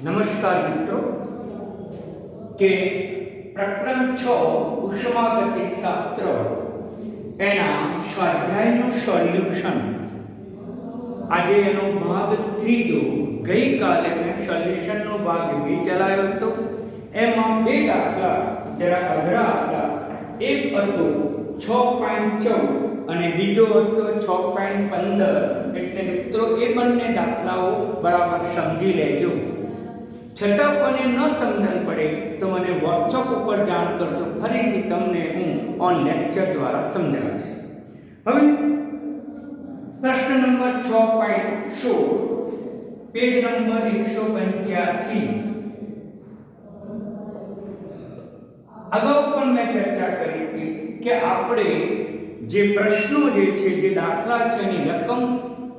नमस्कार मित्रों के प्रकरण 6 उष्मागति शास्त्र एना स्वाध्यायનું સોલ્યુશન આજે એનો ભાગ 3 ગઈકાલે મેં સોલ્યુશનનો ભાગ 2 ચલાવ્યો હતો. એમાં બે દાખલા જરા અઘરા હતા. એક હતો 6.14 અને બીજો હતો 6.15. એટલે મિત્રો એ બંને દાખલાઓ બરાબર સમજી લેજો. છતાં પણ ન સમજણ પડે તો મને વોટ્સઅપ ઉપર જાણ કરજો. ફરીથી તમને હું ઓન લેક્ચર દ્વારા સમજાવીશ. હવે પ્રશ્ન નંબર 6.16 પેજ નંબર 185. અગાઉ પણ મેં ચર્ચા કરી હતી કે આપણે જે પ્રશ્નો જે છે, જે દાખલા છે એની રકમ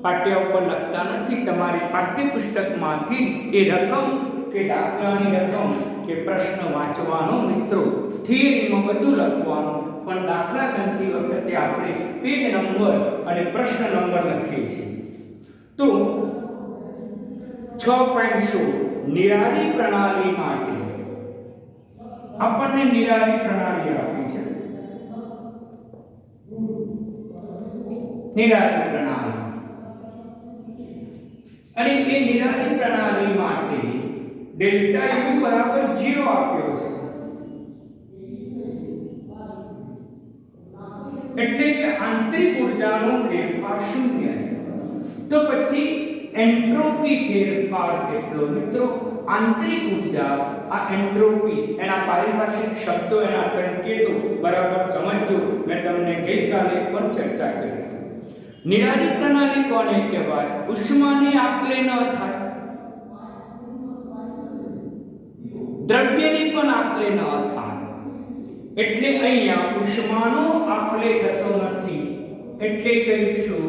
પાઠ્ય ઉપર લખતા નથી. તમારી પાઠ્યપુસ્તકમાંથી એ રકમ કે દાખલાની રકમ કે પ્રશ્ન વાંચવાનો મિત્રો. થિયરીમાં બધું લખવાનું, પણ દાખલા ગણતી વખતે આપણે પેજ નંબર અને પ્રશ્ન નંબર લખીએ છીએ. તો 6.16 નિરાળી પ્રણાલી માટે આપણને નિરાળી પ્રણાલી આપી છે. નિરાળી પ્રણાલી, અને એ નિરાળી પ્રણાલી માટે ડેલ્ટા U બરાબર 0 આપ્યો છે. એટલે કે આંતરિક ઊર્જાનો ફેરફાર શૂન્ય છે. તો પછી એન્ટ્રોપી ફેરફાર કેટલો મિત્રો? આંતરિક ઊર્જા, આ એન્ટ્રોપી, એના પારિભાષિક શબ્દો, એના સંકેતો બરાબર સમજો. મેં તમને ગઈકાલે પણ ચર્ચા કરી. નિરાળી પ્રણાલી કોને કહેવાય? ઉષ્માની આપ-લે ન થાય, દ્રવ્યની પણ આપ-લે ન થાય. એટલે અહીંયા ઉષ્માનો આપ-લે થતો નથી. એટલે કહીશું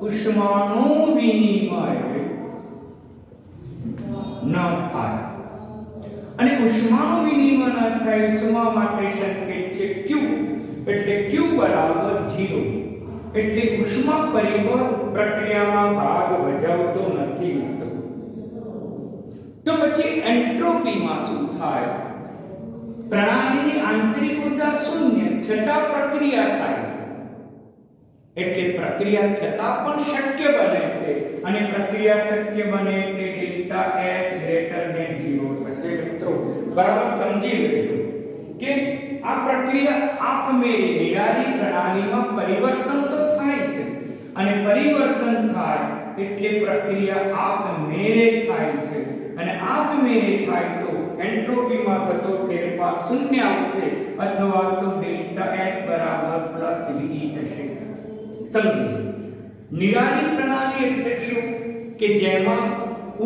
ઉષ્માનો વિનિમય ન થાય. અને ઉષ્માનો વિનિમય ન થાય, ઉષ્મા માટે સંકેત છે Q. એટલે Q બરાબર 0. એટલે ઉષ્મા પરિબળ પ્રક્રિયામાં ભાગ ભજવતો નથી મિત્રો. તો પછી એન્ટ્રોપીમાં શું થાય? પ્રણાલીની આંતરિક ઊર્જા શૂન્ય, છતાં પ્રક્રિયા થાય છે. એટલે પ્રક્રિયા છતાં પણ શક્ય બને છે. અને પ્રક્રિયા શક્ય બને એટલે ડેલ્ટા H ગ્રેટર ધેન 0 થશે મિત્રો. બરાબર સમજી લેજો કે આ પ્રક્રિયા આપમેળે નિરાળી પ્રણાલીમાં પરિવર્તન તો થાય છે, અને પરિવર્તન થાય એટલે પ્રક્રિયા આપમેળે થાય છે. અને આપમેળે થાય તો એન્ટ્રોપીમાં થતો ફેરફાર શૂન્ય આવશે, અથવા તો ડેલ્ટા H બરાબર +VE થશે. સમજી. નિરાળી પ્રણાલી એટલે શું? કે જેમાં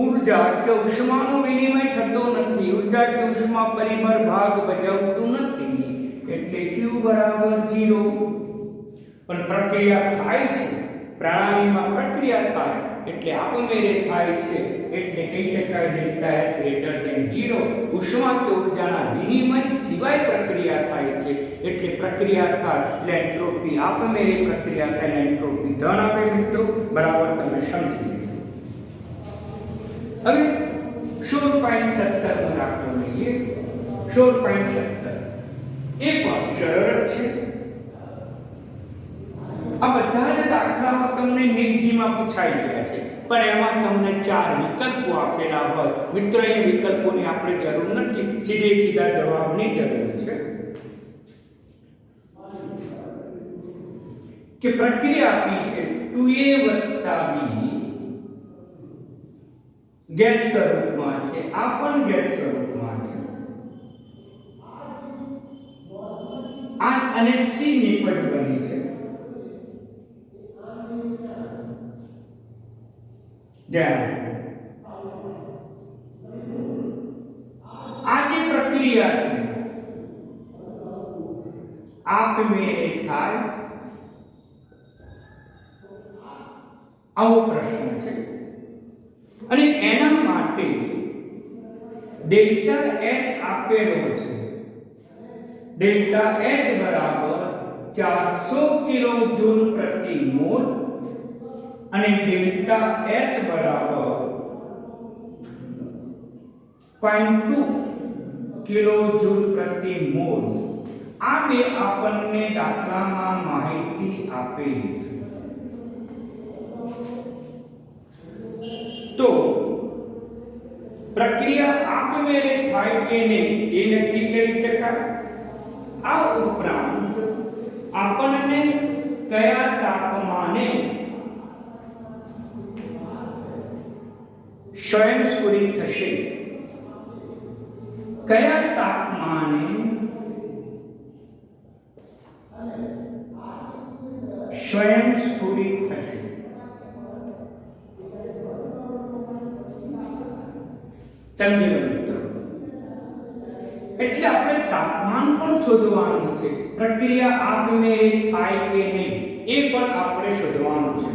ઊર્જા કે ઉષ્માનો વિનિમય થતો નથી, ઊર્જા કે ઉષ્મા પરિબળ ભાગ ભજવતું નથી. એટલે Q બરાબર 0. પણ પ્રક્રિયા થાય છે, પ્રણાલીમાં પ્રક્રિયા થાય એટલે આપમેળે થાય છે. એટલે કહી શકાય ડેલ્ટા H ગ્રેટર ધેન 0. ઉષ્મા કે ઊર્જાના વિનિમય સિવાય પ્રક્રિયા થાય છે. એટલે પ્રક્રિયા થાય એટલે એન્ટ્રોપી આપમેળે પ્રક્રિયા થાય, એન્ટ્રોપી ધન આપે મિત્રો. બરાબર તમે સમજી લીધું. હવે 16.17 નો દાખલો લઈએ. 16.17 એ પણ સરળ છે. આ બધા જ દાખલાઓ તમને નિધિમાં પૂછાઈ ગયા છે, પણ એમાં તમને 4 વિકલ્પો આપેલા હોય મિત્રો. એ વિકલ્પોની આપણે જરૂર નથી, સીધા જવાબની જરૂર છે. કે પ્રક્રિયા આપી છે 2A + B ગેસ સ્વરૂપમાં છે. આ પણ ગેસ સ્વરૂપમાં છે. આ અને C નિપજ બની છે. આ જે પ્રક્રિયા છે આપમેળે થાય, આવો પ્રશ્ન છે. અને એના માટે ડેલ્ટા H આપેલો છે. ડેલ્ટા H બરાબર 400 કિલોજૂલ પ્રતિ મોલ અને ડેલ્ટા S બરાબર 0.2 કિલોજૂલ પ્રતિ મોલ. આ બે આપણને દાખલામાં માહિતી આપેલી. તો પ્રક્રિયા આપમેળે થાય કે નહીં એ નક્કી કરી શકાય. આ ઉપરાંત આપણને કયા તાપમાને સ્વયંસ્ફુરિત થશે, કયા તાપમાને સ્વયંસ્ફુરિત થશે. સમજી લો મિત્રો. એટલે આપણે તાપમાન પણ શોધવાનું છે. પ્રક્રિયા આપમેળે થાય કે નહીં એ પણ આપણે શોધવાનું છે.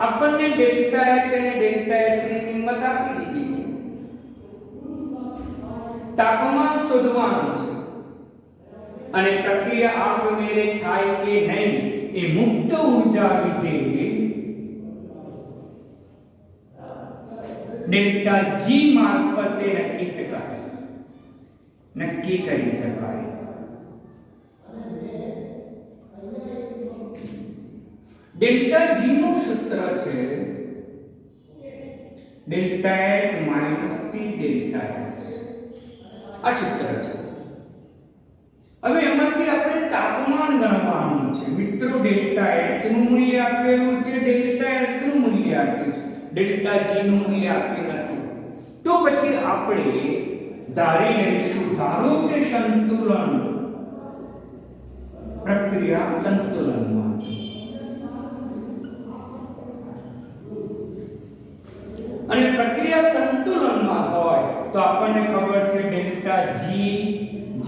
આપણને ડેલ્ટા H અને ડેલ્ટા S ની કિંમત આપી દીધી છે. તાપમાન શોધવાનું છે અને પ્રક્રિયા આપમેળે થાય કે નહીં એ મુક્ત ઊર્જા વિધેય ડેલ્ટા G મારફતે નક્કી કરી શકાય. ડેલ્ટા G નું સૂત્ર છે delta H minus P delta S. આ સૂત્ર છે. હવે એમાંથી આપણે તાપમાન ગણવાનું છે. મિત્રો ડેલ્ટા H નું મૂલ્ય આપેલું છે, ડેલ્ટા S નું મૂલ્ય આપેલું છે, ડેલ્ટા G નું મૂલ્ય આપેલું નથી. તો પછી આપણે ધારી લઈશું, ધારો કે સંતુલન પ્રક્રિયા સંતુલનમાં છે અને પ્રક્રિયા સંતુલનમાં હોય તો આપણને ખબર છે ડેલ્ટા G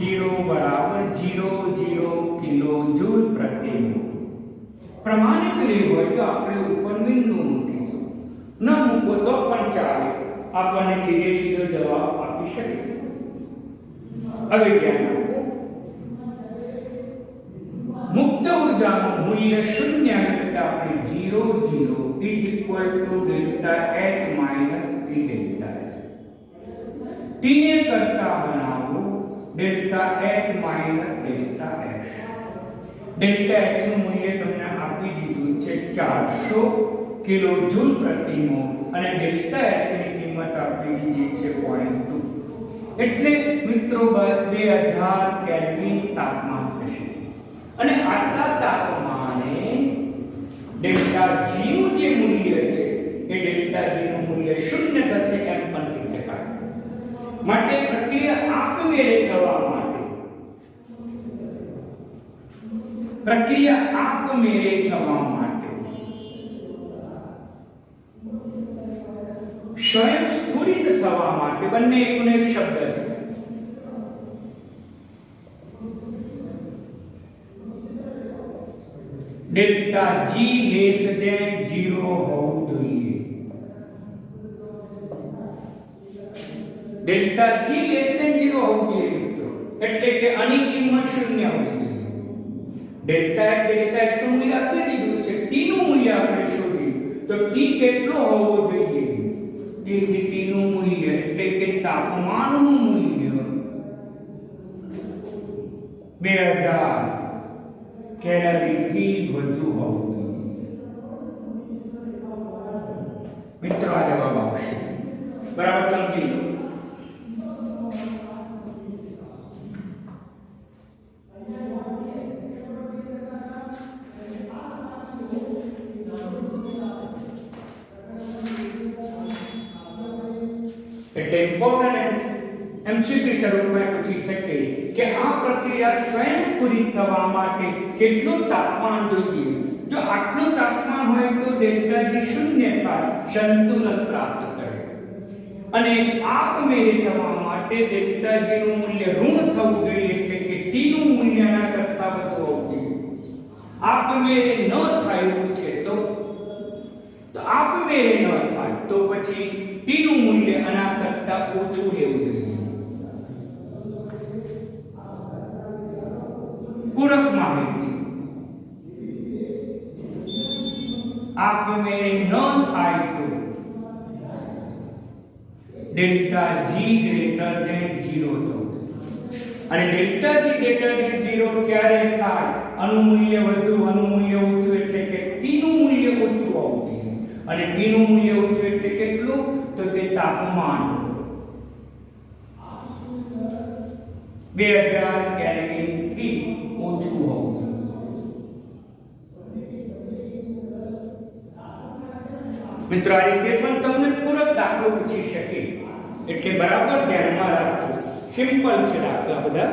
0 બરાબર 0 કિલોજૂલ પ્રતિ મોલ. પ્રમાણિત લેવું હોય તો આપણે ઉપર બિંદુ મૂકીશું, ન મૂકો તો પણ ચાલે, આપણને સીધો જવાબ આપી શકે. હવે ધ્યાન આપો, મુક્ત ઊર્જાનું મૂલ્ય શૂન્ય એટલે આપણે 0 is equal to delta H minus P delta S. T ને કરતા બનાવો delta H minus delta S. delta H નું મૂલ્ય તમને આપી દીધું છે 400 કિલોજૂલ પ્રતિ મોલ અને delta S ની કિંમત આપી દીધી છે 0.2. એટલે મિત્રો 2000 કેલ્વિન તાપમાન થશે અને આટલા તાપમાને ડેલ્ટા G નું જે મૂલ્ય છે એ ડેલ્ટા G નું મૂલ્ય શૂન્ય થશે એમ પણ કહી શકાય. માટે પ્રક્રિયા આપમેળે થવા માટે સ્વયંસ્ફુરિત થવા માટે બંને એકનો એક શબ્દ છે. ડેલ્ટા G લેસ ધેન 0 હોવું જોઈએ. ડેલ્ટા G લેસ ધેન 0 હોવું જોઈએ મિત્રો. એટલે કે આની કિંમત શૂન્ય હોવી જોઈએ. ડેલ્ટા S નું મૂલ્ય આપી દીધું છે, T નું મૂલ્ય આપણે શોધ્યું તો T કેટલો હોવો જોઈએ? તેથી T નું મૂલ્ય એટલે કે તાપમાનનું મૂલ્ય 2000 કેલરી થી વધુ હોવું જોઈએ. મિત્રો આ જવાબ આવશે. બરાબર સમજી લો. એટલે ઇમ્પોર્ટન્ટ એમસીક્યુ સ્વરૂપમાં પૂછી શકે કે આ પ્રક્રિયા સ્વયંસ્ફુરિત થવા માટે કેટલું તાપમાન જોઈએ? જો આટલું તાપમાન હોય તો ડેલ્ટા G શૂન્ય થાય, સંતુલન પ્રાપ્ત કરે. અને આપમેળે થવા માટે ડેલ્ટા G નું મૂલ્ય ઋણ થવું જોઈએ એટલે કે T નું મૂલ્ય ના કરતા વધુ હોવું જોઈએ. આપમેળે ન થાય એવું છે તો આપમેળે ન થાય તો પછી T નું મૂલ્ય આના કરતા ઓછું લેવું જોઈએ. પૂરક માહિતી આપમેળે ન થાય તો ડેલ્ટા જી ગ્રેટર ધેન 0 થવું. અને ડેલ્ટા જી ગ્રેટર ધેન 0 ક્યારે થાય? આનું મૂલ્ય વધુ આનું મૂલ્ય ઓછું, એટલે કે p નું મૂલ્ય ઓછું આવવું જોઈએ. અને p નું મૂલ્ય ઓછું એટલે કેટલું? તો તે તાપમાન 2000 કેલ્વિન થી ઓછું હોવું. મિત્રો આ રીતે પણ તમને પૂરક દાખલો પૂછી શકે, એટલે બરાબર ધ્યાનમાં રાખો. સિમ્પલ છે દાખલા બધા.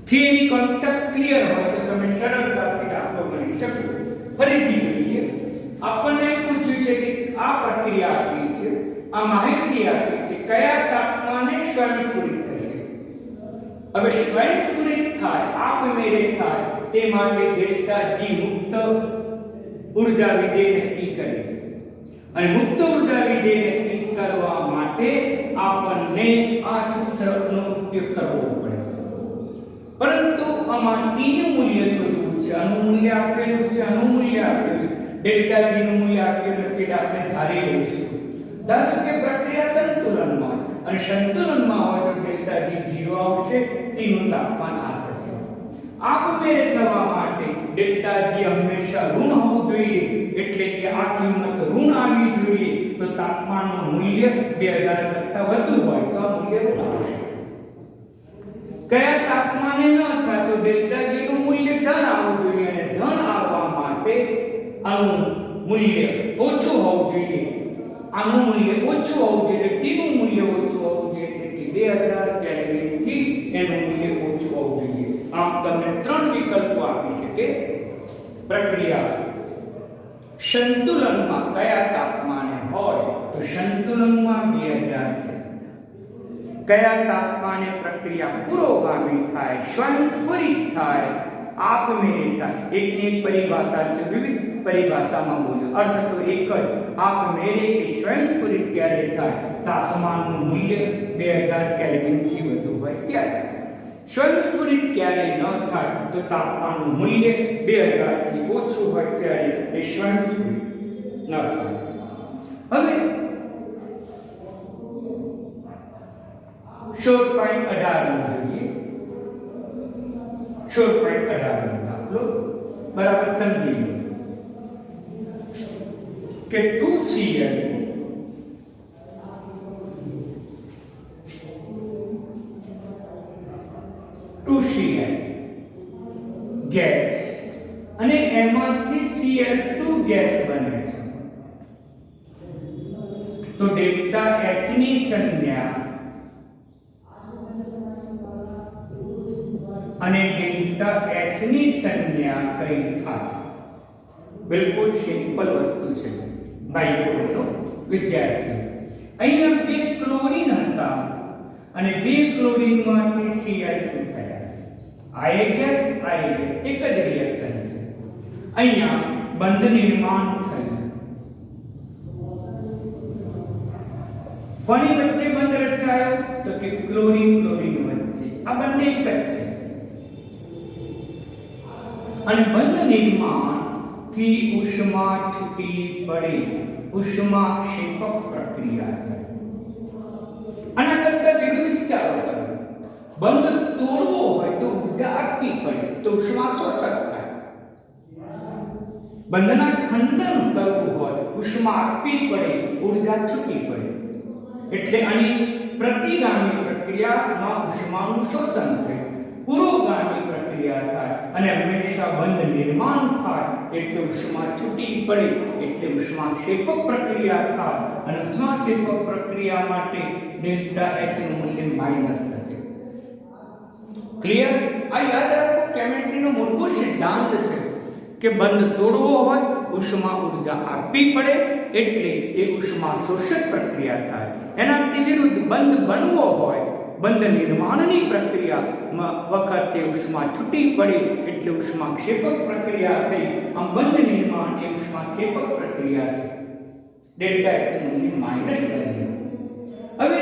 થિયરી કોન્સેપ્ટ ક્લિયર હોય તો તમે સરળતાથી દાખલો ગણી શકો. ફરીથી જોઈએ, આપણને પૂછ્યું છે કે આ પ્રક્રિયા આપી છે, આ માહિતી આપી છે, કયા તાપમાને સ્વયંસ્ફુરિત થશે. હવે સ્વયંસ્ફુરિત થાય, આપમેળે થાય તે માટે ડેલ્ટા જી મુક્ત ઊર્જા વિધેય નક્કી કરે. અને મુક્ત ઊર્જા વિધેય નક્કી કરવા માટે આપણને આ સૂત્રનો ઉપયોગ કરવો પડે. પરંતુ આમાં t નું મૂલ્ય શોધવું છે. આનું મૂલ્ય આપેલું છે, આનું મૂલ્ય આપેલું, ડેલ્ટા જી નું મૂલ્ય આપેલું નથી, આપણે ધારી લઈશું. ધારો કે પ્રક્રિયા સંતુલનમાં, અને સંતુલનમાં હોય તો ડેલ્ટા જી 0 આવશે, t નું તાપમાન આ થશે. આપમેળે થવા માટે ડેલ્ટા જી હંમેશા ઋણ હોવું જોઈએ, એટલે કે આ કિંમત ઋણ આવી જોઈએ. તો તાપમાનનું મૂલ્ય 2000 કરતા વધુ હોય તો આ મૂલ્ય ઋણ આવશે. કયા તાપમાને ન થાય તો ડેલ્ટા જી નું મૂલ્ય ધન આવવું જોઈએ, અને ધન આવવા માટે આનું મૂલ્ય ઓછું હોવું જોઈએ. આનું મૂલ્ય ઓછું હોવું જોઈએ, t નું મૂલ્ય ઓછું હોવું જોઈએ, એટલે કે 2000 કેલ્વિન થી એનું મૂલ્ય ઓછું હોવું જોઈએ. આમ તમને ત્રણ વિકલ્પો આપી શકે. પ્રક્રિયા સંતુલનમાં કયા તાપમાને હોય તો સંતુલનમાં 2000 છે. કયા તાપમાને પ્રક્રિયા પુરોગામી થાય, સ્વયંસ્ફુરિત થાય, આપમેળે થાય. એકની એક પરિભાષા છે, વિવિધ પરિભાષામાં બોલ્યો, અર્થ તો એક જ. આપમેળે કે સ્વયંસ્ફુરિત ક્યારે થાય? તાપમાનનું મૂલ્ય 2000 કેલ્વિન થી વધુ હોય ત્યારે. સ્વયંસ્ફુરિત ક્યારે ન થાય તો તાપમાનનું મૂલ્ય 2000 થી ઓછું હોય ત્યારે એ સ્વયંસ્ફુરિત ન થાય. હવે 16.18 નો જોઈએ. 16.18 નો દાખલો બરાબર સમજી લો કે 2Cl ગેસ અને એમાંથી Cl2 ગેસ બને છે. તો ડેલ્ટા H ની સંજ્ઞા અને ડેલ્ટા S ની સંજ્ઞા કઈ થાય? બિલકુલ સિમ્પલ વસ્તુ છે ભાઈઓ વિદ્યાર્થીઓ. અહીંયા બે ક્લોરીન હતા અને બે ક્લોરીનમાંથી Cl2 થયા. આ એક ગેસ, આ એક ગેસ, એક જ રિએક્શન છે. અહીંયા બંધ નિર્માણ થયું. કોની વચ્ચે બંધ રચાયો? તો કે ક્લોરીન ક્લોરીન વચ્ચે. આ બંને એક જ છે. અને બંધ નિર્માણ થી ઉષ્મા છૂટી પડે, ઉષ્માક્ષેપક પ્રક્રિયા થાય. આના કરતા વિરુદ્ધ વિચારો કરો. બંધ તોડવો હોય તો ઊર્જા આપવી પડે તો ઉષ્મા શોષક થાય. બંધના ખંડન કરવું હોય ઉષ્મા આપવી પડે, ઊર્જા છૂટી પડે. એટલે આની પ્રતિગામી પ્રક્રિયામાં ઉષ્માનું શોષણ થાય, પુરોગામી પ્રક્રિયા થાય અને હંમેશા બંધ નિર્માણ થાય એટલે ઉષ્મા છૂટી પડે, એટલે ઉષ્માક્ષેપક પ્રક્રિયા થાય. અને ઉષ્માક્ષેપક પ્રક્રિયા માટે ડેલ્ટા H નું મૂલ્ય માઈનસ થશે. ક્લિયર? આ યાદ રાખો, કેમિસ્ટ્રીનો મૂળભૂત સિદ્ધાંત છે કે બંધ તોડવો હોય ઉષ્મા ઊર્જા આપવી પડે, એટલે એ ઉષ્મા શોષક પ્રક્રિયા થાય. એનાથી વિરુદ્ધ બંધ બનવો હોય, બંધ નિર્માણની પ્રક્રિયામાં વખતે ઉષ્મા છૂટી પડે એટલે ઉષ્માક્ષેપક પ્રક્રિયા થઈ. આમ બંધ નિર્માણ એ ઉષ્માક્ષેપક પ્રક્રિયા છે. ડેલ્ટા H નું મૂલ્ય માઈનસ બન્યું. હવે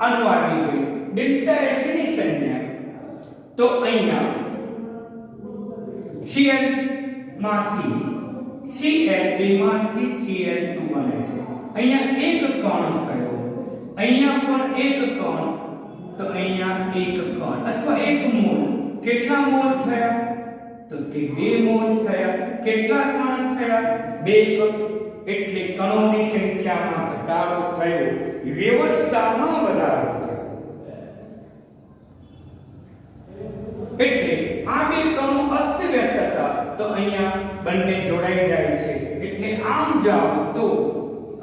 આનું આવી ગયું ડેલ્ટા S ની સંજ્ઞા. તો અહીંયા Cl2 માંથી Cl2 માંથી Cl2 બને છે. અહીંયા એક કણ થયો, અહીંયા પણ એક કણ, તો અહીંયા એક કણ અથવા એક મોલ. કેટલા મોલ થયા? તો કે 2 મોલ થયા. કેટલા કણ થયા? 2 કણ. એટલે કણોની સંખ્યામાં ઘટાડો થયો, વ્યવસ્થામાં વધારો થયો. એટલે આ બે કણો અસ્તવ્યસ્ત હતા, તો અહીંયા બંને જોડાઈ જાય છે. એટલે આમ જાઓ તો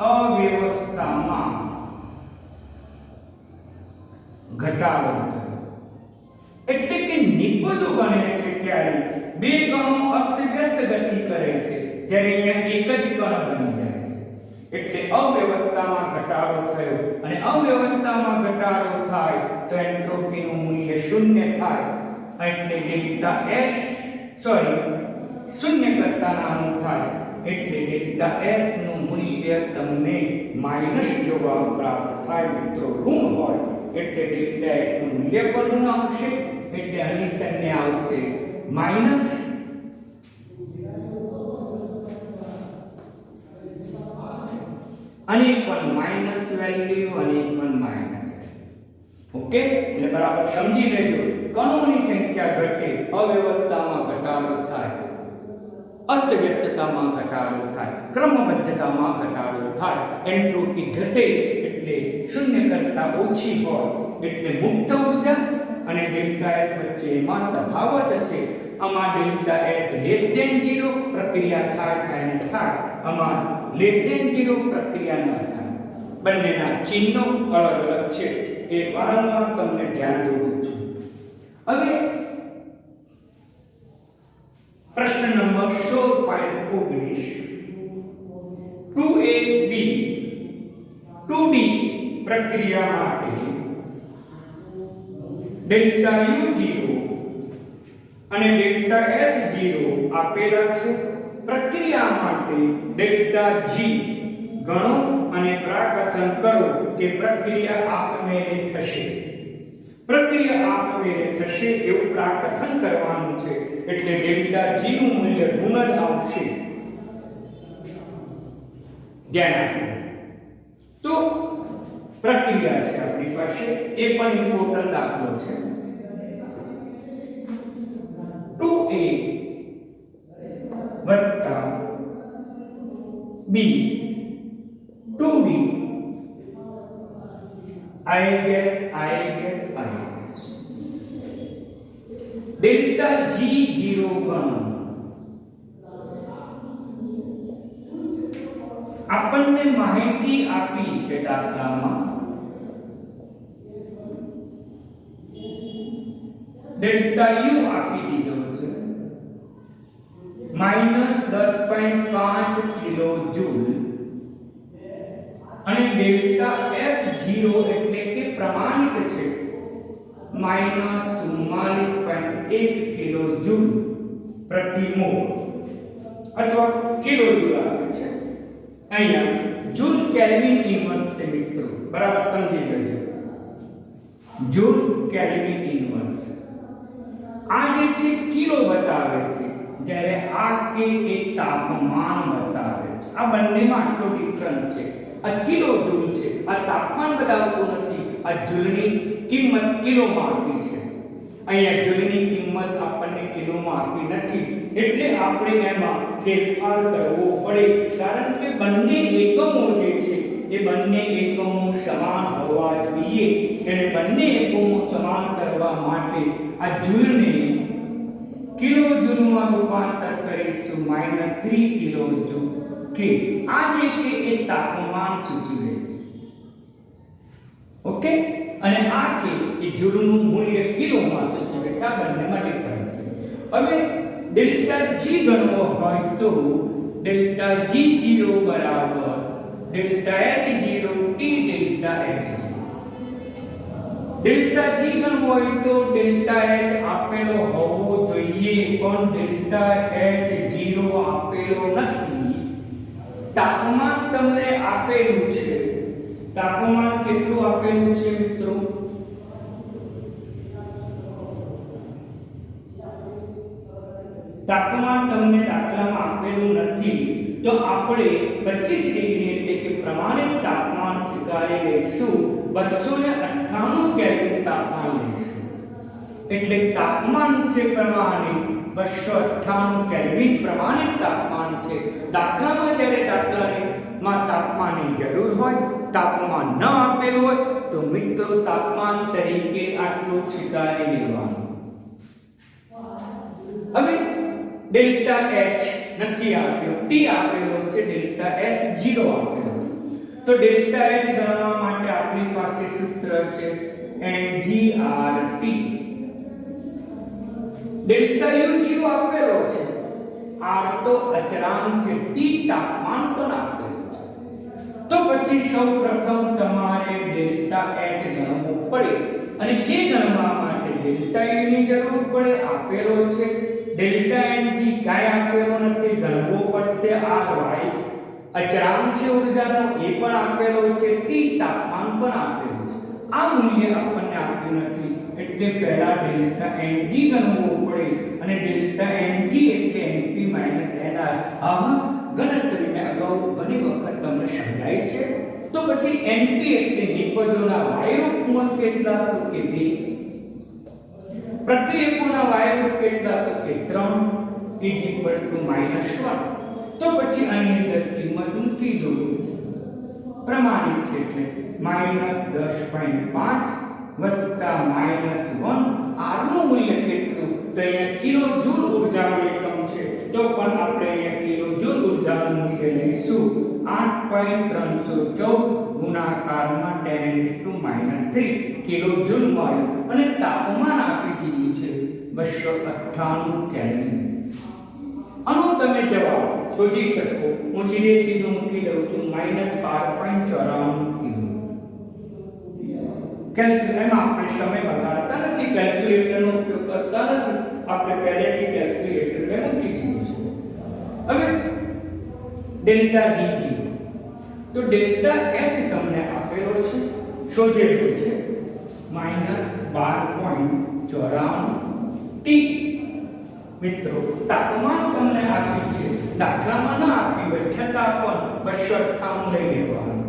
અવ્યવસ્થામાં ઘટાડો થયો. એટલે કે નિપજો બને છે ત્યારે બે કણો અસ્તવ્યસ્ત ગતિ કરે છે, જ્યારે અહીંયા એક જ કણ બની જાય છે. એટલે અવ્યવસ્થામાં ઘટાડો થયો, અને અવ્યવસ્થામાં ઘટાડો થાય તો એન્ટ્રોપીનું મૂલ્ય શૂન્ય થાય. એટલે ડેલ્ટા S શૂન્ય કરતા નાનું થાય. એટલે ડેલ્ટા S નું મૂલ્ય તમને માઈનસ જવાબ પ્રાપ્ત થાય મિત્રો, ઋણ હોય. એટલે ડેલ્ટા S નું મૂલ્ય પણ ઋણ આવશે. એટલે આની સંજ્ઞા આવશે માઈનસ અને પણ માઈનસ વેલ્યુ અને પણ માઈનસ. ઓકે, એટલે બરાબર સમજી લેજો. કણોની સંખ્યા ઘટે, અવ્યવસ્થામાં ઘટાડો થાય, અસ્તવ્યસ્તતામાં ઘટાડો થાય, ક્રમબદ્ધતામાં ઘટાડો થાય, એન્ટ્રોપી ઘટે એટલે શૂન્ય કરતા ઓછી હોય. એટલે મુક્ત ઊર્જા અને ડેલ્ટા S વચ્ચેમાં તફાવત છે. આમાં ડેલ્ટા S <0 પ્રક્રિયા થાય ને થાય, આમાં <0 પ્રક્રિયા ન થાય. બંનેના ચિહ્નો અલગ અલગ છે, એ વારંવાર તમને ધ્યાન દોરું છું. હવે પ્રશ્ન નંબર 16.19 2AB 2D પ્રક્રિયા માટે ડેલ્ટા U0 અને ડેલ્ટા H0 આપેલા છે. પ્રક્રિયા માટે ડેલ્ટા G ગણો અને પ્રાકથન કરો કે પ્રક્રિયા આપમેળે થશે. પ્રક્રિયા આપમેળે થશે એવું પ્રાકથન કરવાનું છે. એટલે ડેલ્ટા G નું મૂલ્ય ઋણ જ આવશે. ધ્યાન આપો. તો પ્રક્રિયા છે આપણી પાસે, એ પણ ઇમ્પોર્ટન્ટ દાખલો છે. 2A વત્તા B 2D I guess delta G0 ગણો. આપણને માહિતી આપી છે દાખલામાં ડેલ્ટા U આપી દીધો છે -10.5 કિલો જૂલ, અને ડેલ્ટા S0 એટલે કે પ્રમાણિત છે -44.1 કિલો જૂલ પ્રતિ મોલ અથવા કિલો જૂલ આવે છે. અહીંયા જૂલ કેલ્વિન ઇન્વર્સ છે મિત્રો, બરાબર સમજી લેજો. જૂલ કેલ્વિન ઇન્વર્સ આ જે છે કિલો બતાવે છે, જ્યારે આ કે એ તાપમાન બતાવે છે. આ બંનેમાં આટલો ડિફરન્સ છે. આ કિલો જૂલ છે, આ તાપમાન બતાવતું નથી. આ જૂલની કિંમત કિલોમાં આપી છે. અહીંયા જૂલની કિંમત આપણને કિલોમાં આપી નથી, એટલે આપણે એમાં ફેરફાર કરવો પડે. કારણ કે બંને એકમો જે છે એ બંને એકમો સમાન હોવા જોઈએ. એટલે બંને એકમો સમાન કરવા માટે આ જૂલને કિલો જૂલમાં રૂપાંતર કરીશું -3 કિલો જૂલ કે આ જે કે એ તાપમાન સૂચવે છે. ઓકે, અને આ કે એ જૂલનું મૂલ્ય કિલોમાં સૂચવે છે. આ બંનેમાં ડિફરન્સ છે. હવે ડેલ્ટા G ગણવો હોય તો ડેલ્ટા G0 બરાબર delta H0 T delta H0. Delta G ગણવો હોય તો ડેલ્ટા H આપેલો હોવો જોઈએ, પણ ડેલ્ટા H0 આપેલો નથી. તાપમાન તમને આપેલું છે. તાપમાન કેટલું આપેલું છે મિત્રો? તાપમાન તાપમાન તમને દાખલામાં આપેલું નથી તો આપણે 25 ડિગ્રી એટલે કે પ્રમાણિત તાપમાન સ્વીકારી લઈશું 298 કેલ્વિન તાપમાન લઈશું એટલે તાપમાન છે પ્રમાણિત 298 કેલ્વિન પ્રમાણિત તાપમાન છે દાખલામાં જ્યારે દાખલામાં તાપમાનની જરૂર હોય તાપમાન ન આપેલું હોય તો મિત્રો તાપમાન તરીકે આટલું સ્વીકારી લેવાનું હવે ડેલ્ટા H નથી આપ્યો T આપેલો છે ડેલ્ટા H 0 આપેલો તો ડેલ્ટા H ગણવા માટે આપણી પાસે સૂત્ર છે mgRT ડેલ્ટા U 0 આપેલો છે R તો અચળાંક છે T તાપમાન પણ આપેલું છે તો પછી સૌપ્રથમ તમારે ડેલ્ટા H ગણવું પડે અને એ ગણવા માટે ડેલ્ટા U ની જરૂર પડે આપેલો છે ડેલ્ટા N થી કાય આપેલો નથી ગણવો પડશે RY અચળાંક છે ઉર્જાનો એ પણ આપેલો છે T તાપમાન પણ આપેલું છે આ મૂલ્ય આપણને આપ્યું નથી એટલે પહેલા ડેલ્ટા Ng ગણવું પડે અને ડેલ્ટા Ng એટલે Np Nr આવા ગણતરીને અગાઉ ઘણી વખત તમને સમજાય છે તો પછી Np એટલે નિપજોના વાયુરૂપમાં કેટલા તો કે 2 પ્રક્રિયકોના વાયુરૂપ કેટલા તો કે 3 -1 તો પછી આની અંદર કિંમત મૂકી દો પ્રમાણિત છે એટલે -10.5 વત્તા -1 R નું મૂલ્ય કેટલું તો અહીંયા કિલો જૂલ ઊર્જાનો એકમ છે તો પણ આપણે અહીંયા કિલો જૂલ ઊર્જાનું મૂલ્ય લઈશું 8.314 ગુણાકારમાં 10⁻³ કિલો જૂલ મળે અને તાપમાન આપી દીધું છે 298 કેલ્વિન આનો તમે જવાબ શોધી શકો હું સીધું મૂકી દઉં છું -12.94 કિલો એમાં આપણે સમય બગાડતા નથી કેલ્ક્યુલેટરનો ઉપયોગ કરતા નથી આપણે પહેલેથી કેલ્ક્યુલેટરને મૂકી દીધું છે હવે ડેલ્ટા G તો ડેલ્ટા H તમને આપેલો છે શોધેલો છે -12.94 T મિત્રો તાપમાન તમને આપ્યું છે દાખલામાં ના આપ્યું હોય છતાં પણ 298 લઈ લેવાનું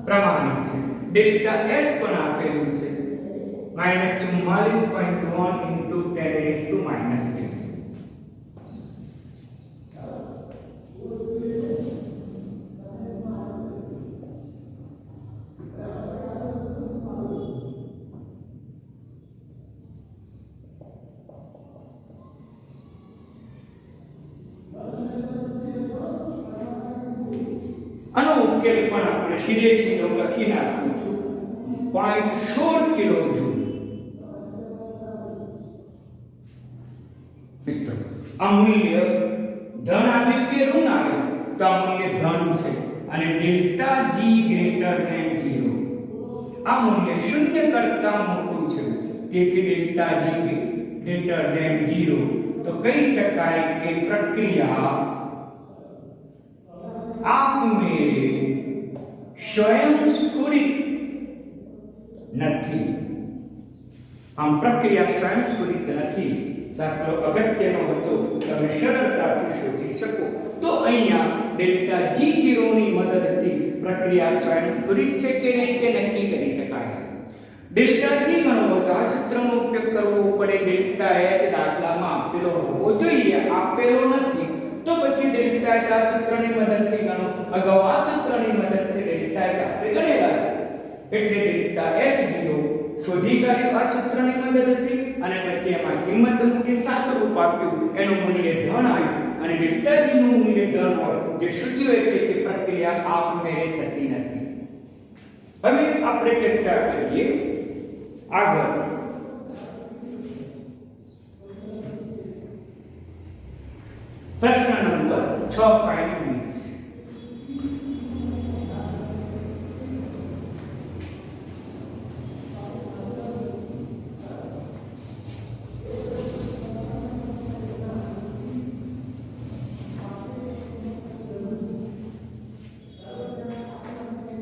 પ્રમાણિત છે ડેલ્ટા S પણ આપેલું છે -44.1 × 10⁻³ આનો ઉકેલ પણ આપણે સીધો લખી નાખું છું 0.16 કિલો જૂલ મિત્રો આ મૂલ્ય ધન આવે કે ઋણ આવે તો આ મૂલ્ય ધન છે અને ડેલ્ટા G > 0 આ મૂલ્ય 0 કરતા મોટું છે તેથી ડેલ્ટા G > 0 તો કહી શકાય કે પ્રક્રિયા આપમેળે સ્વયંસ્ફુરિત નથી આમ પ્રક્રિયા સ્વયંસ્ફુરિત નથી દાખલો અગત્યનો હતો તમે સરળતાથી શોધી શકો તો અહીંયા ડેલ્ટા G0 ની મદદથી પ્રક્રિયા સ્વયંસ્ફુરિત છે કે નહીં તે નક્કી કરી શકાય છે ડેલ્ટા G ગણવો તો આ સૂત્રનો ઉપયોગ કરવો પડે ડેલ્ટા H દાખલામાં આપેલો હોવો જોઈએ આપેલો નથી તો પછી ડેલ્ટા H આ સૂત્રની મદદથી ગણો અગાઉ આ સૂત્રની મદદથી ડેલ્ટા H આપણે ગણેલા છે એટલે ડેલ્ટા H0 શોધી કાઢ્યું આ સૂત્રની મદદથી અને પછી એમાં કિંમત મૂકી સાદુરૂપ આપ્યું એનું મૂલ્ય ધન આવ્યું અને ડેલ્ટા G નું મૂલ્ય ધન હોય જે સૂચવે છે કે પ્રક્રિયા આપમેળે થતી નથી હવે આપણે ચર્ચા કરીએ આગળ પ્રશ્ન નંબર 6.20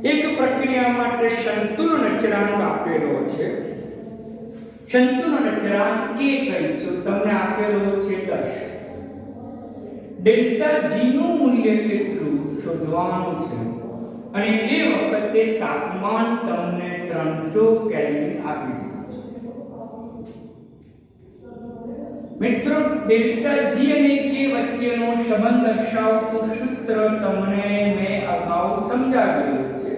એક પ્રક્રિયા માટે સંતુલન અચળાંક આપેલો છે સંતુલન અચળાંક કે કહીશું તમને આપેલો છે 10 ડેલ્ટા જી નું મૂલ્ય કેટલું શોધવાનું છે અને એ વખતે તાપમાન તમને 300 કેલ્વિન આપી દીધું છે. મિત્રો, ડેલ્ટા જી અને કે વચ્ચેનો સંબંધ દર્શાવતું સૂત્ર તમને મેં અગાઉ સમજાવેલું છે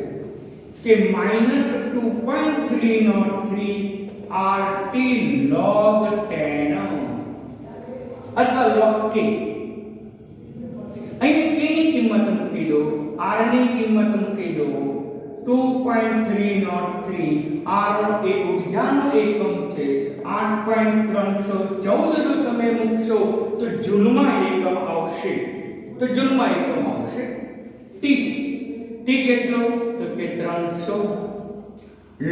કે -2.303 RT log 10 અથવા log k. અહીં k ની કિંમત મૂકી દો, r ની કિંમત મૂકી દો. 2.303 r એ ઊર્જાનો એકમ છે. 8.314 જો તમે મૂકશો તો જૂલમાં એકમ આવશે. t કેટલો? તો કે 300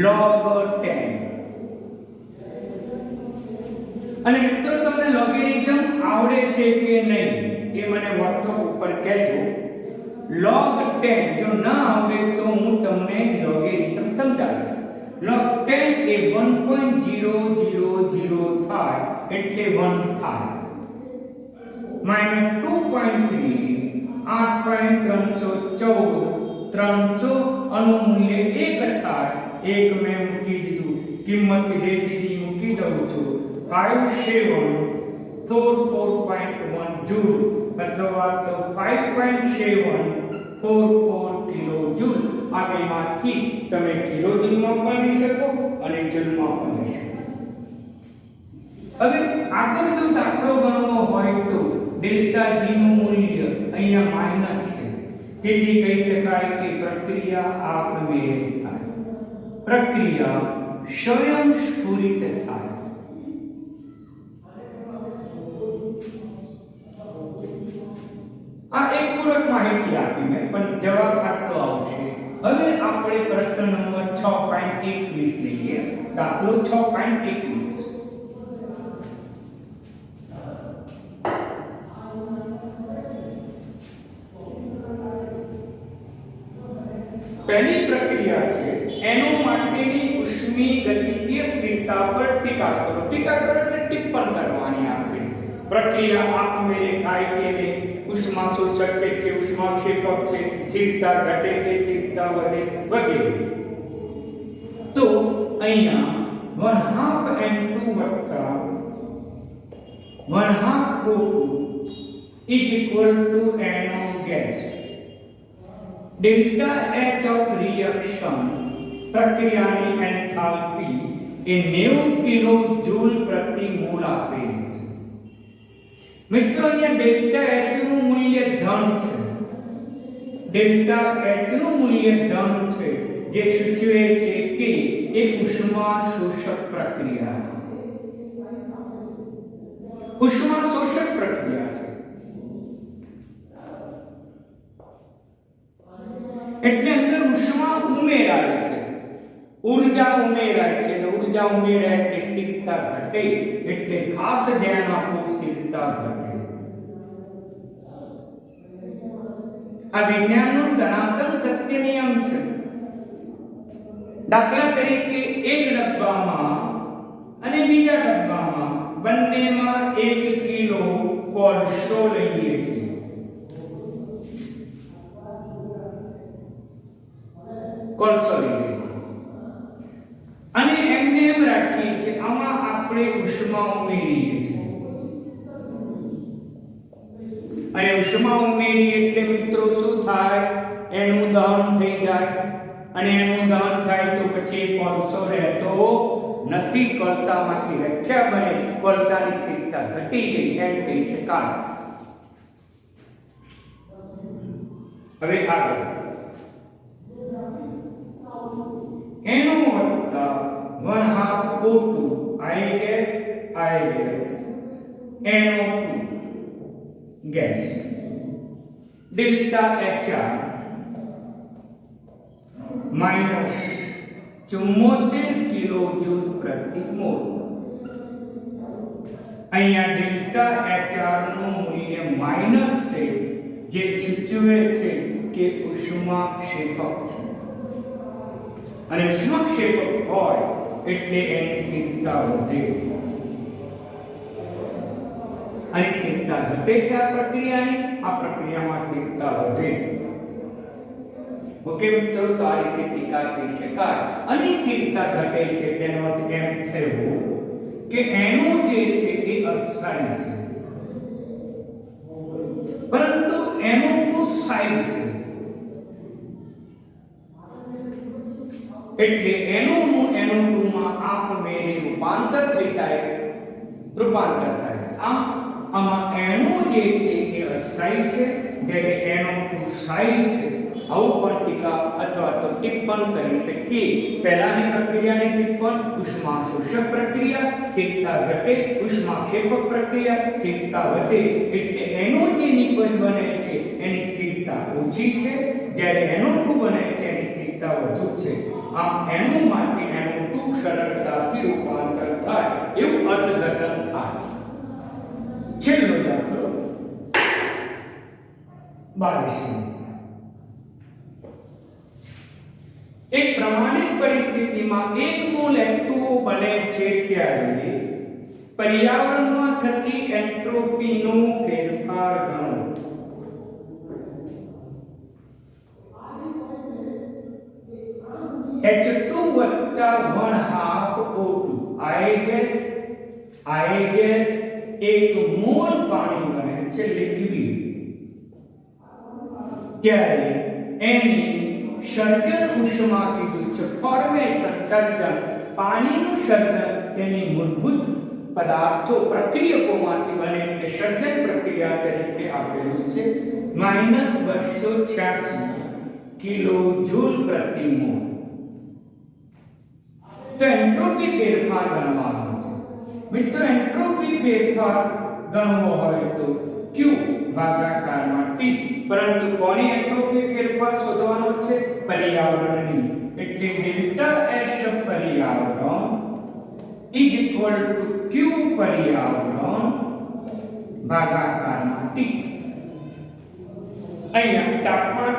log 10. અને મિત્રો, તમને લોગેરિધમ આવડે છે કે નહીં એ મને WhatsApp ઉપર કહેજો. log 10 જો ના આવડે તો હું તમને લોગેરિધમ સમજાવીશ. log 10 એ 1.000 થાય એટલે 1 થાય. -2.3 8.314 300 આનું મૂલ્ય 1 થાય. 1 મેં મૂકી દીધું, કિંમત સીધી મૂકી દઉં છું. 5744.1 જૂલ અથવા તો 5.744 કિલો જૂલ. આ બેમાંથી તમે કિલો જૂલમાં પણ લઈ શકો અને જૂલમાં પણ લઈ શકો. હવે આગળ જો દાખલો ગણવો હોય તો ડેલ્ટા જી નું મૂલ્ય અહીંયા માઈનસ છે. તેથી કહી શકાય કે પ્રક્રિયા આપમેળે થાય, પ્રક્રિયા સ્વયંસ્ફુરિત થાય. આ એક પૂરક માહિતી આપી મેં, પણ જવાબ આટલો આવશે. હવે આપણે પ્રશ્ન નંબર 6.21 લઈએ. દાખલો 6.21. પહેલી પ્રક્રિયા છે એનો માટેની ઉષ્મી ગતિકીય સ્થિરતા પર ટીકા કરો. ટીકા કરો એટલે ટિપ્પણ કરવાની આપણે. પ્રક્રિયા આપમેળે થાય કે નહીં, ઉષ્મા શોષક કે ઉષ્માક્ષેપક છે, સ્થિરતા ઘટે કે સ્થિરતા વધે વગેરે. તો અહીંયા 1/2 N2 વત્તા 1/2 O2 is equal to NO gas. delta H of reaction પ્રક્રિયાની એન્થાલ્પી એ 90 કિલો જૂલ પ્રતિ મોલ આપે છે. મિત્રો, અહીંયા ડેલ્ટા H નું મૂલ્ય ધન છે. ડેલ્ટા H નું મૂલ્ય ધન છે, જે સૂચવે છે કે એક ઉષ્મા શોષક પ્રક્રિયા છે. ઉષ્મા શોષક પ્રક્રિયા છે એટલે અંદર ઉષ્મા ઉમેરાય છે, ઊર્જા ઉમેરાય છે. અને ઊર્જા ઉમેરાય એટલે સ્થિરતા ઘટે. એટલે ખાસ ધ્યાન આપો, સ્થિરતા ઘટે. આ વિજ્ઞાનનો સનાતન સત્ય નિયમ છે. દાખલા તરીકે એક ડબ્બામાં અને બીજા ડબ્બામાં બંનેમાં 1 કિલો કોલસો લઈએ છીએ. કોલસો લઈએ છીએ અને એમને એમ રાખીએ છીએ. આમાં આપણે ઉષ્મા ઉમેરીએ છીએ અને ઉષ્મા ઉમેરી એટલે મિત્રો શું થાય? એનું દહન થઈ જાય અને એનું દહન થાય તો પછી કોલસો રહેતો નથી. કોલસામાંથી રખ્યા બને, કોલસાની સ્થિરતા ઘટી ગઈ એમ કહી શકાય. હવે આગળ એનો વત્તા 1/2 O2 I gas NO2 gas delta HR minus 74 કિલોજૂલ પ્રતિ મોલ. અહીંયા ડેલ્ટા HR નું મૂલ્ય માઈનસ છે, જે સૂચવે છે કે ઉષ્માક્ષેપક છે. અને ઉષ્માક્ષેપક હોય એટલે એની સ્થિરતા વધે. અને સ્થિરતા ઘટે છે આ પ્રક્રિયામાં સ્થિરતા વધે. ઓકે મિત્રો, તો આ રીતે ટીકા કરી શકાય. અનિશ્ચિતતા ઘટે છે તેનો અર્થ એમ થયો કે એનો જે છે એ અસ્થાયી છે, પરંતુ એનો નું સ્થાયી છે. એટલે એનું માં આપમેળે રૂપાંતર થાય છે. આમાં એનો જે છે એ અસ્થાયી છે, જ્યારે એનો નું સ્થાયી છે. આવું પણ ટીકા અથવા તો ટિપ્પણ કરી શકીએ. પહેલાની પ્રક્રિયાની ટિપ્પણ ઉષ્મા શોષક પ્રક્રિયા, સ્થિરતા ઘટે, ઉષ્માક્ષેપક પ્રક્રિયા, સ્થિરતા વધે. એટલે એનો જે નિપજ બને છે એની સ્થિરતા ઓછી છે, જ્યારે એનો ટુ બને છે એની સ્થિરતા વધુ છે. આમ એનો માટે એનો ટુ સરળતાથી રૂપાંતર થાય એવું અર્થઘટન થાય. છેલ્લો દાખલો 22. એક પ્રમાણિત પરિસ્થિતિમાં 1 મોલ H2O બને છે ત્યારે પર્યાવરણમાં થતી એન્ટ્રોપીનો ફેરફાર ગણો. H2 વત્તા 1/2 O2 આ ગેસ 1 મોલ પાણી બને છે લિક્વિડ, ત્યારે એની સર્જન ઉષ્મા કીધું છે. ફોર્મેશન સર્જન, પાણીનું સર્જન તેની મૂળભૂત પદાર્થો પ્રક્રિયકોમાંથી બને એટલે સર્જન પ્રક્રિયા તરીકે આપેલું છે -286 કિલોજૂલ પ્રતિ મોલ. તો એન્ટ્રોપી ફેરફાર ગણવાનો છે. મિત્રો, એન્ટ્રોપી ફેરફાર ગણવો હોય તો Q ભાગાકારમાં T, પરંતુ કોની એન્ટ્રોપી ફેરફાર શોધવાનો છે? પર્યાવરણની. એટલે ડેલ્ટા S પર્યાવરણ = Q પર્યાવરણ ભાગાકારમાં T. અહીંયા તાપમાન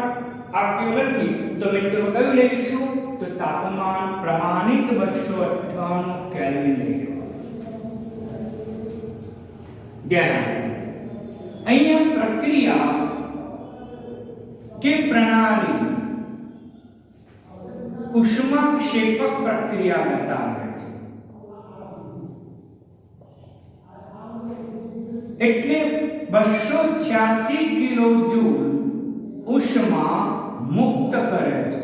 આપ્યું નથી તો મિત્રો કયું લઈશું? તો તાપમાન પ્રમાણિત 298 કેલ્વિન લઈશું. ધ્યાન આપો, અહીંયા પ્રક્રિયા કે પ્રણાલી ઉષ્માક્ષેપક પ્રક્રિયા બતાવે છે. એટલે 286 કિલોજૂલ ઉષ્મા મુક્ત કરે છે.